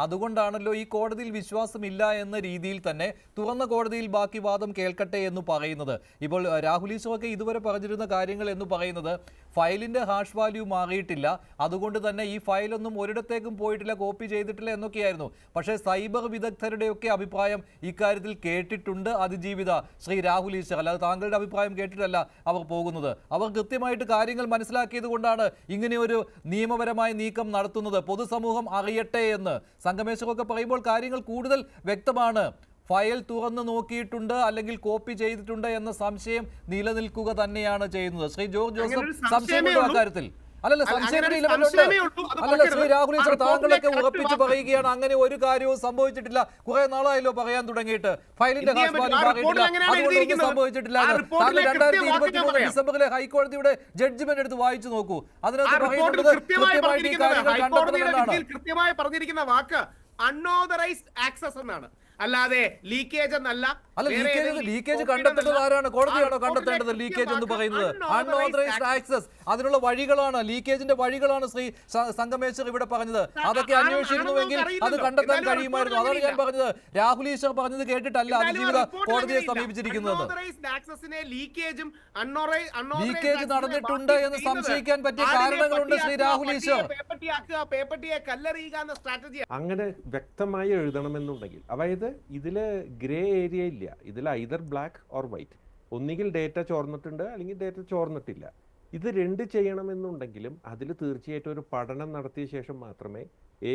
അതുകൊണ്ടാണല്ലോ ഈ കോടതിയിൽ വിശ്വാസമില്ല എന്ന രീതിയിൽ തന്നെ തുറന്ന കോടതിയിൽ ബാക്കി വാദം കേൾക്കട്ടെ എന്ന് പറയുന്നത്. ഇപ്പോൾ രാഹുൽ ഈശ്വറൊക്കെ ഇതുവരെ പറഞ്ഞിരുന്ന കാര്യങ്ങൾ എന്ന് പറയുന്നത് ഫയലിൻ്റെ ഹാഷ് വാല്യൂ മാറിയിട്ടില്ല, അതുകൊണ്ട് തന്നെ ഈ ഫയലൊന്നും ഒരിടത്തേക്കും പോയിട്ടില്ല, കോപ്പി ചെയ്തിട്ടില്ല എന്നൊക്കെയായിരുന്നു. പക്ഷേ സൈബർ വിദഗ്ധരുടെയൊക്കെ അഭിപ്രായം ഇക്കാര്യത്തിൽ കേട്ടിട്ടുണ്ട് അതിജീവിത ശ്രീ രാഹുൽ ഈശ്വർ. അല്ലാതെ താങ്കളുടെ അഭിപ്രായം കേട്ടിട്ടല്ല അവർ പോകുന്നത്. അവർ കൃത്യമായിട്ട് കാര്യങ്ങൾ മനസ്സിലാക്കിയത് കൊണ്ടാണ് ഇങ്ങനെയൊരു നിയമപരമായ നീക്കം നടത്തുന്നത്. പൊതുസമൂഹം അറിയട്ടെ എന്ന് സംഗമേശ്വരമൊക്കെ പറയുമ്പോൾ കാര്യങ്ങൾ കൂടുതൽ വ്യക്തമാണ്. ഫയൽ തുറന്നു നോക്കിയിട്ടുണ്ട് അല്ലെങ്കിൽ കോപ്പി ചെയ്തിട്ടുണ്ട് എന്ന സംശയം നിലനിൽക്കുക തന്നെയാണ് ചെയ്യുന്നത്. ശ്രീ ജോർജ് ജോസഫ് സംശയമുണ്ടോ അക്കാര്യത്തിൽ? അല്ലല്ല, അല്ലല്ല ശ്രീ രാഹുൽ ഈശ്വർ, താങ്കളൊക്കെ ഉറപ്പിച്ച് പറയുകയാണ് അങ്ങനെ ഒരു കാര്യവും സംഭവിച്ചിട്ടില്ല. കുറെ നാളായല്ലോ പറയാൻ തുടങ്ങിയിട്ട് ഫയലിന്റെ ഹാഷ് വാല്യൂ മാറിയിട്ടില്ല, അതുകൊണ്ടൊന്നും സംഭവിച്ചിട്ടില്ല. താങ്കൾ 2023 ഡിസംബറിലെ ഹൈക്കോടതിയുടെ ജഡ്ജ്മെന്റ് എടുത്ത് വായിച്ചു നോക്കൂ. അതിനകത്ത് പറയുന്നത് കൃത്യമായിട്ട് ഈ കാര്യങ്ങൾ കണ്ടെത്തണമെന്നാണ്. കൃത്യമായി പറഞ്ഞിരിക്കുന്ന വാക്ക് അൺഓതറൈസ്ഡ് ആക്സസ് എന്നാണ്, അല്ലാതെ ലീക്കേജ് എന്നല്ല. അല്ല, ലീക്കേജ് കണ്ടെത്തേണ്ടത് ആരാണ്? കോടതിയാണോ കണ്ടെത്തേണ്ടത്? ലീക്കേജ് എന്ന് പറയുന്നത് അൺഓതറൈസ്ഡ് ആക്സസ്, അതിനുള്ള വഴികളാണ്, ലീക്കേജിന്റെ വഴികളാണ് ശ്രീ സംഗമേശ്വർ ഇവിടെ പറഞ്ഞത്. അതൊക്കെ അന്വേഷിച്ചിരുന്നുവെങ്കിൽ അത് കണ്ടെത്താൻ കഴിയുമായിരുന്നു. അതാണ് ഞാൻ പറഞ്ഞത്. രാഹുൽ ഈശ്വർ പറഞ്ഞത് കേട്ടിട്ടല്ല അതിജീവിത കോടതിയെ സമീപിച്ചിരിക്കുന്നത്. ലീക്കേജ് നടന്നിട്ടുണ്ട് എന്ന് സംശയിക്കാൻ പറ്റിയ കാരണങ്ങളുണ്ട് ശ്രീ രാഹുൽ ഈശ്വർ. അങ്ങനെ വ്യക്തമായി എഴുതണമെന്നുണ്ടെങ്കിൽ, അതായത് ഇതില് ഗ്രേ ഏരിയ ഇല്ല. ഇതിൽ ഐദർ ബ്ലാക്ക് ഓർ വൈറ്റ്. ഒന്നുകിൽ ഡേറ്റ ചോർന്നിട്ടുണ്ട് അല്ലെങ്കിൽ ഡേറ്റ ചോർന്നിട്ടില്ല. ഇത് രണ്ട് ചെയ്യണമെന്നുണ്ടെങ്കിലും അതിൽ തീർച്ചയായിട്ടും ഒരു പഠനം നടത്തിയ ശേഷം മാത്രമേ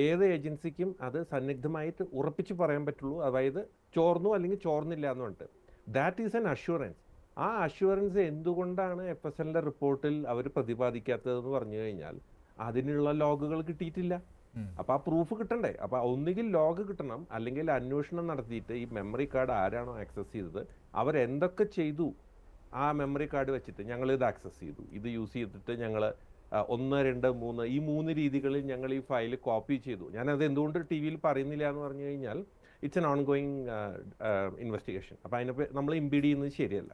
ഏത് ഏജൻസിക്കും അത് സന്നിഗ്ധമായിട്ട് ഉറപ്പിച്ച് പറയാൻ പറ്റുള്ളൂ. അതായത് ചോർന്നു അല്ലെങ്കിൽ ചോർന്നില്ല എന്ന് പറഞ്ഞിട്ട്. That is N assurance. ആ അഷ്വറൻസ് എന്തുകൊണ്ടാണ് FSLന്റെ റിപ്പോർട്ടിൽ അവർ പ്രതിപാദിക്കാത്തതെന്ന് പറഞ്ഞു കഴിഞ്ഞാൽ അതിനുള്ള ലോഗുകൾ കിട്ടിയിട്ടില്ല. അപ്പൊ ആ പ്രൂഫ് കിട്ടണ്ടേ? അപ്പൊ ഒന്നുകിൽ ലോഗ് കിട്ടണം, അല്ലെങ്കിൽ അന്വേഷണം നടത്തിയിട്ട് ഈ മെമ്മറി കാർഡ് ആരാണോ ആക്സസ് ചെയ്തത് അവരെന്തൊക്കെ ചെയ്തു ആ മെമ്മറി കാർഡ് വെച്ചിട്ട് ഞങ്ങൾ ഇത് ആക്സസ് ചെയ്തു, ഇത് യൂസ് ചെയ്തിട്ട് ഞങ്ങൾ 1, 2, 3 ഈ 3 രീതികളിൽ ഞങ്ങൾ ഈ ഫയൽ കോപ്പി ചെയ്തു. ഞാനത് എന്തുകൊണ്ട് TV-യിൽ പറയുന്നില്ല എന്ന് പറഞ്ഞു കഴിഞ്ഞാൽ it's an on going investigation. അപ്പോൾ അതിനെ നമ്മൾ ഇംപീഡ് ചെയ്യുന്നത് ശരിയല്ല.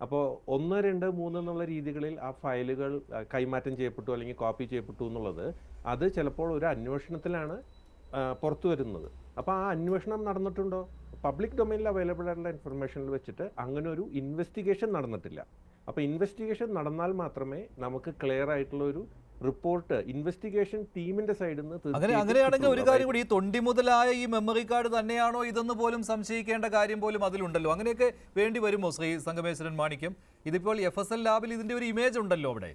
അപ്പോൾ 1, 2, 3 എന്നുള്ള രീതികളിൽ ആ ഫയലുകൾ കൈമാറ്റം ചെയ്യപ്പെട്ടു അല്ലെങ്കിൽ കോപ്പി ചെയ്യപ്പെട്ടു എന്നുള്ളത് അത് ചിലപ്പോൾ ഒരു അന്വേഷണത്തിലാണ് പുറത്തു വരുന്നത്. അപ്പോൾ ആ അന്വേഷണം നടന്നിട്ടുണ്ടോ? പബ്ലിക് ഡൊമൈനിൽ അവൈലബിൾ ആയിട്ടുള്ള ഇൻഫർമേഷനിൽ വെച്ചിട്ട് അങ്ങനെ ഒരു ഇൻവെസ്റ്റിഗേഷൻ നടന്നിട്ടില്ല. അപ്പോൾ ഇൻവെസ്റ്റിഗേഷൻ നടന്നാൽ മാത്രമേ നമുക്ക് ക്ലിയർ ആയിട്ടുള്ള ഒരു റിപ്പോർട്ട് ഇൻവെസ്റ്റിഗേഷൻ ടീമിന്റെ സൈഡിൽ നിന്ന്. അങ്ങനെയാണെങ്കിൽ ഒരു കാര്യം കൂടി, ഈ തൊണ്ടി മുതലായ ഈ മെമ്മറി കാർഡ് തന്നെയാണോ ഇതെന്ന് പോലും സംശയിക്കേണ്ട കാര്യം പോലും അതിലുണ്ടല്ലോ. അങ്ങനെയൊക്കെ വേണ്ടി വരുമോ ശ്രീ സംഗമേശ്വരൻ മാണിക്യം? ഇതിപ്പോൾ FSL ലാബിൽ ഇതിന്റെ ഒരു ഇമേജ് ഉണ്ടല്ലോ അവിടെ.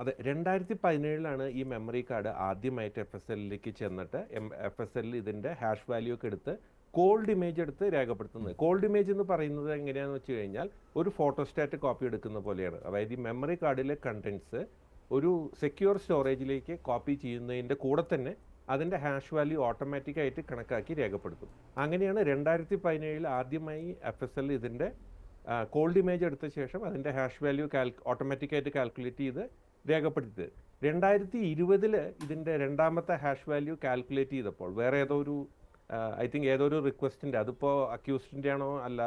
അതെ, 2017 ഈ മെമ്മറി കാർഡ് ആദ്യമായിട്ട് FSLലേക്ക് ചെന്നിട്ട് FSL ഇതിന്റെ ഹാഷ് വാല്യൂ ഒക്കെ എടുത്ത് കോൾഡ് ഇമേജ് എടുത്ത് രേഖപ്പെടുത്തുന്നത്. കോൾഡ് ഇമേജ് എന്ന് പറയുന്നത് എങ്ങനെയാണെന്ന് വെച്ച് കഴിഞ്ഞാൽ ഒരു ഫോട്ടോസ്റ്റാറ്റ് കോപ്പി എടുക്കുന്ന പോലെയാണ്. അതായത് ഈ മെമ്മറി കാർഡിലെ കണ്ടന്റ്സ് ഒരു സെക്യൂർ സ്റ്റോറേജിലേക്ക് കോപ്പി ചെയ്യുന്നതിൻ്റെ കൂടെ തന്നെ അതിൻ്റെ ഹാഷ് വാല്യൂ ഓട്ടോമാറ്റിക്കായിട്ട് കണക്കാക്കി രേഖപ്പെടുത്തും. അങ്ങനെയാണ് 2017 ആദ്യമായി FSL ഇതിൻ്റെ കോൾഡ് ഇമേജ് എടുത്ത ശേഷം അതിൻ്റെ ഹാഷ് വാല്യൂ ഓട്ടോമാറ്റിക്കായിട്ട് കാൽക്കുലേറ്റ് ചെയ്ത് രേഖപ്പെടുത്തിയത്. 2020 ഇതിൻ്റെ രണ്ടാമത്തെ ഹാഷ് വാല്യൂ കാൽക്കുലേറ്റ് ചെയ്തപ്പോൾ വേറെ ഏതോ ഒരു ഐ തിങ്ക് ഏതൊരു റിക്വസ്റ്റിൻ്റെ, അതിപ്പോൾ അക്യൂസ്ഡിൻ്റെ ആണോ അല്ല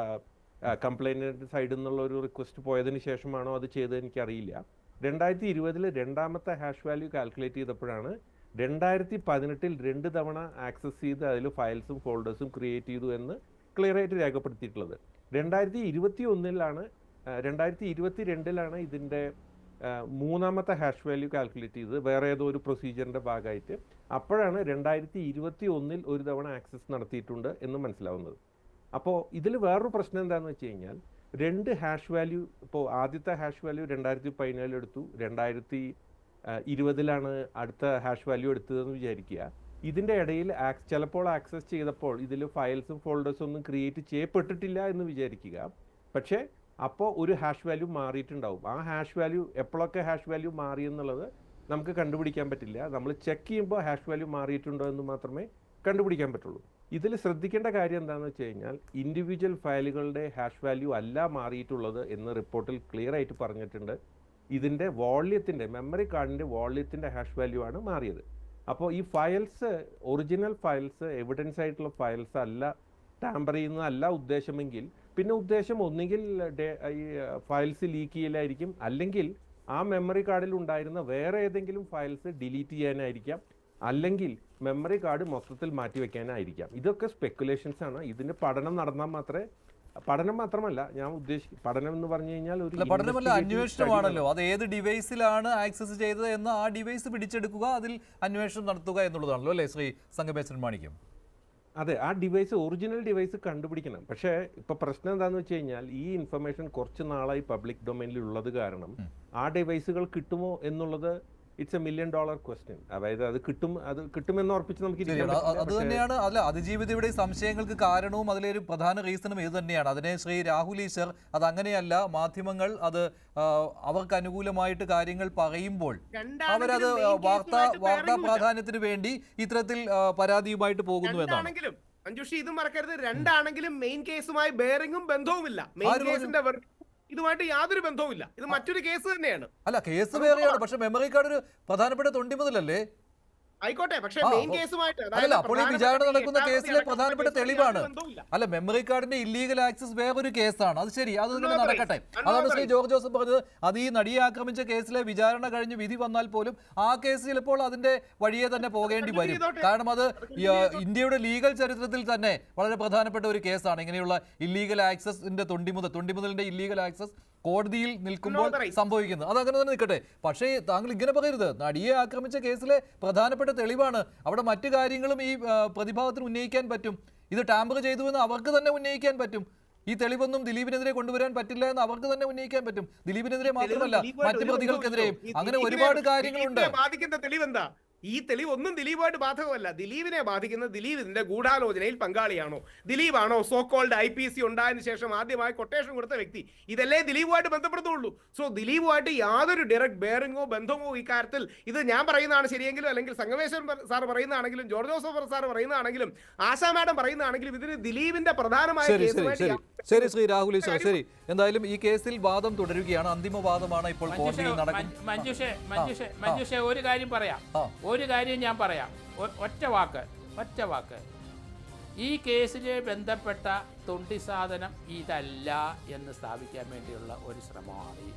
കംപ്ലൈൻറ്റ് സൈഡിൽ നിന്നുള്ള ഒരു റിക്വസ്റ്റ് പോയതിന് ശേഷമാണോ അത് ചെയ്തത് എനിക്കറിയില്ല. 2020 രണ്ടാമത്തെ ഹാഷ് വാല്യൂ കാൽക്കുലേറ്റ് ചെയ്തപ്പോഴാണ് 2018 2 തവണ ആക്സസ് ചെയ്ത് അതിൽ ഫയൽസും ഫോൾഡേഴ്സും ക്രിയേറ്റ് ചെയ്തു എന്ന് ക്ലിയർ ആയിട്ട് രേഖപ്പെടുത്തിയിട്ടുള്ളത്. 2022 ഇതിൻ്റെ മൂന്നാമത്തെ ഹാഷ് വാല്യൂ കാൽക്കുലേറ്റ് ചെയ്തത് വേറെ ഏതോ ഒരു പ്രൊസീജിയറിൻ്റെ ഭാഗമായിട്ട്. അപ്പോഴാണ് 2021 ഒരു തവണ ആക്സസ് നടത്തിയിട്ടുണ്ട് എന്ന് മനസ്സിലാവുന്നത്. അപ്പോൾ ഇതിൽ വേറൊരു പ്രശ്നം എന്താണെന്ന് വെച്ച് കഴിഞ്ഞാൽ 2 ഹാഷ് വാല്യൂ, ഇപ്പോൾ ആദ്യത്തെ ഹാഷ് വാല്യൂ 2017 എടുത്തു, 2020 അടുത്ത ഹാഷ് വാല്യൂ എടുത്തതെന്ന് വിചാരിക്കുക. ഇതിൻ്റെ ഇടയിൽ ചിലപ്പോൾ ആക്സസ് ചെയ്തപ്പോൾ ഇതിൽ ഫയൽസും ഫോൾഡേഴ്സും ഒന്നും ക്രിയേറ്റ് ചെയ്യപ്പെട്ടിട്ടില്ല എന്ന് വിചാരിക്കുക. പക്ഷേ അപ്പോൾ ഒരു ഹാഷ് വാല്യൂ മാറിയിട്ടുണ്ടാവും. ആ ഹാഷ് വാല്യൂ എപ്പോഴൊക്കെ ഹാഷ് വാല്യൂ മാറി എന്നുള്ളത് നമുക്ക് കണ്ടുപിടിക്കാൻ പറ്റില്ല. നമ്മൾ ചെക്ക് ചെയ്യുമ്പോൾ ഹാഷ് വാല്യൂ മാറിയിട്ടുണ്ടോ എന്ന് മാത്രമേ കണ്ടുപിടിക്കാൻ പറ്റുള്ളൂ. ഇതിൽ ശ്രദ്ധിക്കേണ്ട കാര്യം എന്താണെന്ന് വെച്ച് കഴിഞ്ഞാൽ ഇൻഡിവിജ്വൽ ഫയലുകളുടെ ഹാഷ് വാല്യൂ അല്ല മാറിയിട്ടുള്ളത് എന്ന് റിപ്പോർട്ടിൽ ക്ലിയർ ആയിട്ട് പറഞ്ഞിട്ടുണ്ട്. ഇതിൻ്റെ വോള്യത്തിൻ്റെ, മെമ്മറി കാർഡിൻ്റെ വോള്യത്തിൻ്റെ ഹാഷ് വാല്യൂ ആണ് മാറിയത്. അപ്പോൾ ഈ ഫയൽസ് ഒറിജിനൽ ഫയൽസ്, എവിഡൻസ് ആയിട്ടുള്ള ഫയൽസ് അല്ല, ടാമ്പർ ചെയ്യുന്നതല്ല ഉദ്ദേശമെങ്കിൽ പിന്നെ ഉദ്ദേശം ഒന്നുകിൽ ഈ ഫയൽസ് ലീക്ക് ചെയ്യലായിരിക്കും, അല്ലെങ്കിൽ ആ മെമ്മറി കാർഡിൽ ഉണ്ടായിരുന്ന വേറെ ഏതെങ്കിലും ഫയൽസ് ഡിലീറ്റ് ചെയ്യാനായിരിക്കാം. അല്ലെങ്കിൽ മെമ്മറി കാർഡ് മൊത്തത്തിൽ മാറ്റിവെക്കാനായിരിക്കാം. ഇതൊക്കെ സ്പെക്കുലേഷൻസ് ആണ്. ഇതിന്റെ പഠനം നടന്നാൽ മാത്രമേ, പഠനം മാത്രമല്ല ഞാൻ ഉദ്ദേശിക്കും, പഠനം എന്ന് പറഞ്ഞു കഴിഞ്ഞാൽ ഒരു പഠനമല്ല, അന്വേഷണമാണല്ലോ. അത് ഏത് ഡിവൈസിലാണ് ആക്സസ് ചെയ്തത് എന്ന് ആ ഡിവൈസ് പിടിച്ചെടുക്കുക, അതിൽ അന്വേഷണം നടത്തുക എന്നുള്ളതാണല്ലോ അല്ലേ ശ്രീ സംഗമേശ്വരൻ മാണിക്യം? അതെ, ആ ഡിവൈസ്, ഒറിജിനൽ ഡിവൈസ് കണ്ടുപിടിക്കണം. പക്ഷേ ഇപ്പൊ പ്രശ്നം എന്താണെന്ന് വെച്ച് കഴിഞ്ഞാൽ ഈ ഇൻഫർമേഷൻ കുറച്ച് നാളായി പബ്ലിക് ഡൊമൈനിൽ ഉള്ളത് കാരണം ആ ഡിവൈസുകൾ കിട്ടുമോ എന്നുള്ളത് ഇറ്റ്സ് $1 million ക്വസ്റ്റ്യൻ. അതായത് അത് കിട്ടുമെന്ന് ഉറപ്പിച്ച് നമുക്ക് അത് തന്നെയാണ് അല്ല അതിജീവിതയുടെ സംശയങ്ങൾക്ക് കാരണവും അതിലൊരു പ്രധാന റീസണും ഇത് തന്നെയാണ്. അതിനെ ശ്രീ രാഹുൽ ഈശ്വർ അത് അങ്ങനെയല്ല, മാധ്യമങ്ങൾ അത് അവർക്ക് അനുകൂലമായിട്ട് കാര്യങ്ങൾ പറയുമ്പോൾ അവരത് വാർത്താ പ്രാധാന്യത്തിന് വേണ്ടി ഇത്തരത്തിൽ പരാതിയുമായിട്ട് പോകുന്നു എന്നാണ്. മഞ്ജുഷി ഇത് മറക്കരുത്, രണ്ടാണെങ്കിലും മെയിൻ കേസുമായി ബെയറിംഗും ബന്ധവുമില്ല. മെയിൻ കേസിന്റെ ഇതുമായിട്ട് യാതൊരു ബന്ധവുമില്ല. ഇത് മറ്റൊരു കേസ് തന്നെയാണ്. അല്ല, കേസ് വേറെയാണ്, പക്ഷെ മെമ്മറി കാർഡ് ഒരു പ്രധാനപ്പെട്ട തൊണ്ടി മുതലല്ലേ? ആയിക്കോട്ടെ, പക്ഷേ മെയിൻ കേസുമായിട്ട് അല്ല, അപ്പോൾ ഈ വിചാരണ നടക്കുന്ന കേസിലെ പ്രധാനപ്പെട്ട തെളിവാണ്. അല്ല, മെമ്മറി കാർഡിന്റെ ഇല്ലീഗൽ ആക്സസ് വേറൊരു കേസാണ്. അത് ശരി, അത് ഇങ്ങനെ നടക്കട്ടെ. അതാണ് ശ്രീ ജോർജ് ജോസഫ് പറഞ്ഞത്. അത് ഈ നടിയെ ആക്രമിച്ച കേസിലെ വിചാരണ കഴിഞ്ഞ് വിധി വന്നാൽ പോലും ആ കേസ് ചിലപ്പോൾ അതിന്റെ വഴിയെ തന്നെ പോകേണ്ടി വരും. കാരണം അത് ഇന്ത്യയുടെ ലീഗൽ ചരിത്രത്തിൽ തന്നെ വളരെ പ്രധാനപ്പെട്ട ഒരു കേസാണ്. ഇങ്ങനെയുള്ള ഇല്ലീഗൽ ആക്സസിന്റെ തൊണ്ടിമുതലിന്റെ ഇല്ലീഗൽ ആക്സസ് കോടതിയിൽ നിൽക്കുമ്പോൾ സംഭവിക്കുന്നത്. അതങ്ങനെ തന്നെ നിൽക്കട്ടെ. പക്ഷേ താങ്കൾ ഇങ്ങനെ പറയരുത്. നടിയെ ആക്രമിച്ച കേസിലെ പ്രധാനപ്പെട്ട തെളിവാണ്. അവിടെ മറ്റു കാര്യങ്ങളും ഈ പ്രതിഭാഗത്തിന് ഉന്നയിക്കാൻ പറ്റും. ഇത് ടാമ്പർ ചെയ്തു എന്ന് അവർക്ക് തന്നെ ഉന്നയിക്കാൻ പറ്റും. ഈ തെളിവൊന്നും ദിലീപിനെതിരെ കൊണ്ടുവരാൻ പറ്റില്ല എന്ന് അവർക്ക് തന്നെ ഉന്നയിക്കാൻ പറ്റും. ദിലീപിനെതിരെ മാത്രമല്ല, മറ്റു പ്രതികൾക്കെതിരെയും. അങ്ങനെ ഒരുപാട് കാര്യങ്ങളുണ്ട്. ബാധിക്കുന്ന തെളിവെന്താ? ഈ തെളിവ് ഒന്നും ദിലീപുമായിട്ട് ബാധകമല്ല. ദിലീപിനെ ബാധിക്കുന്നത് ദിലീപിന്റെ ഗൂഢാലോചനയിൽ പങ്കാളിയാണോ, ദിലീപാണോ സോക്കോൾഡ് IPC ഉണ്ടായതിനു ശേഷം ആദ്യമായി കൊട്ടേഷൻ കൊടുത്ത വ്യക്തി? ഇതല്ലേ ദിലീപുമായിട്ട് ബന്ധപ്പെടുത്തുള്ളൂ. സോ ദിലീപുമായിട്ട് യാതൊരു ഡയറക്റ്റ് ബെയറിംഗോ ബന്ധമോ ഈ കാര്യത്തിൽ, ഇത് ഞാൻ പറയുന്നതാണ് ശരിയെങ്കിലും, അല്ലെങ്കിൽ സംഗമേശ്വരൻ സാർ പറയുന്നതാണെങ്കിലും, ജോർജ് ജോസഫ് സാർ പറയുന്നതാണെങ്കിലും, ആശാ മാഡം പറയുന്നതാണെങ്കിലും, ഇതിന് ദിലീപിന്റെ പ്രധാനമായ ശരി ശ്രീ രാഹുൽ ഈശ്വർ, ശരി. എന്തായാലും ഈ കേസിൽ വാദം തുടരുകയാണ്. അന്തിമ വാദമാണ് ഇപ്പോൾ കോടതിയിൽ നടക്കുന്നത്. മഞ്ജുഷേ ഒരു കാര്യം പറയാം, ഒരു കാര്യം ഞാൻ പറയാം, ഒറ്റ വാക്ക്. ഈ കേസിലെ ബന്ധപ്പെട്ട തൊണ്ടി സാധനം ഇതല്ല എന്ന് സ്ഥാപിക്കാൻ വേണ്ടിയുള്ള ഒരു ശ്രമമാണ്